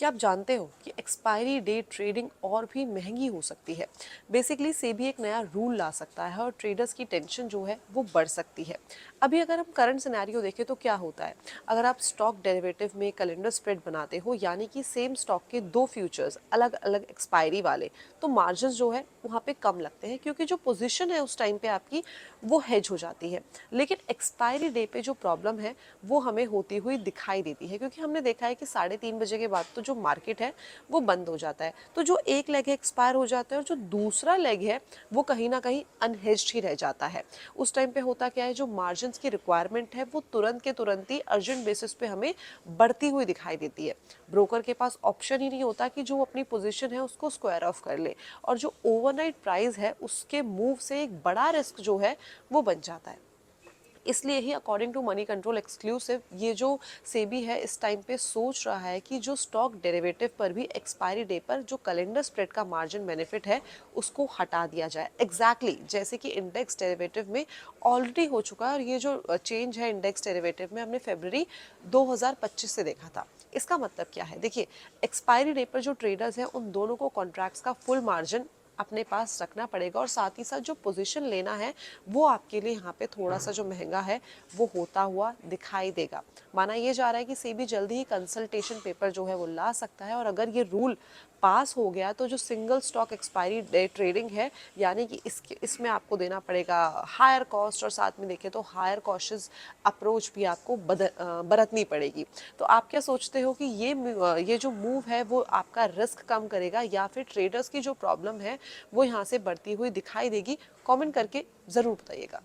क्या आप जानते हो कि एक्सपायरी डेट ट्रेडिंग और भी महंगी हो सकती है। बेसिकली सेबी एक नया रूल ला सकता है और ट्रेडर्स की टेंशन जो है वो बढ़ सकती है। अभी अगर हम करंट सिनेरियो देखें तो क्या होता है, अगर आप स्टॉक डेरिवेटिव में कैलेंडर स्प्रेड बनाते हो, यानी कि सेम स्टॉक के दो फ्यूचर्स अलग अलग एक्सपायरी वाले, तो मार्जिन जो है वहाँ पे कम लगते हैं क्योंकि जो पोजीशन है उस टाइम पे आपकी वो हेज हो जाती है। लेकिन एक्सपायरी डे पे जो प्रॉब्लम है वो हमें होती हुई दिखाई देती है, क्योंकि हमने देखा है कि 3:30 बजे के बाद तो जो मार्केट है वो बंद हो जाता है, तो जो एक लेग है एक्सपायर हो जाता है और जो दूसरा लेग है वो कहीं ना कहीं अनहेज्ड ही रह जाता है। उस टाइम पे होता क्या है, जो मार्जिन की रिक्वायरमेंट है वो तुरंत के तुरंत ही अर्जेंट बेसिस पे हमें बढ़ती हुई दिखाई देती है। ब्रोकर के पास ऑप्शन ही नहीं होता कि जो अपनी पोजीशन है उसको स्क्वायर ऑफ कर ले, और जो ओवरनाइट प्राइस है उसके मूव से एक बड़ा रिस्क जो है वो बन जाता है। इसलिए ही according to Moneycontrol exclusive ये जो सेबी है इस टाइम पे सोच रहा है कि जो स्टॉक डेरिवेटिव पर भी एक्सपायरी डे पर जो कैलेंडर स्प्रेड का मार्जिन बेनिफिट है उसको हटा दिया जाए, जैसे कि इंडेक्स डेरिवेटिव में ऑलरेडी हो चुका है। और ये जो चेंज है इंडेक्स डेरिवेटिव में हमने फरवरी 2025 से देखा था। इसका मतलब क्या है, देखिए, एक्सपायरी डे पर जो ट्रेडर्स हैं उन दोनों को कॉन्ट्रैक्ट्स का फुल मार्जिन अपने पास रखना पड़ेगा, और साथ ही साथ जो पोजीशन लेना है वो आपके लिए यहाँ पे थोड़ा सा जो महंगा है वो होता हुआ दिखाई देगा। माना ये जा रहा है कि सेबी जल्दी ही कंसल्टेशन पेपर जो है वो ला सकता है, और अगर ये रूल पास हो गया तो जो single stock expiry day trading है, यानी कि इसमें आपको देना पड़ेगा हायर कॉस्ट, और साथ में देखें तो हायर कॉशियस अप्रोच भी आपको बरतनी पड़ेगी। तो आप क्या सोचते हो कि ये जो मूव है वो आपका रिस्क कम करेगा, या फिर ट्रेडर्स की जो प्रॉब्लम है वो यहाँ से बढ़ती हुई दिखाई देगी? कमेंट करके ज़रूर बताइएगा।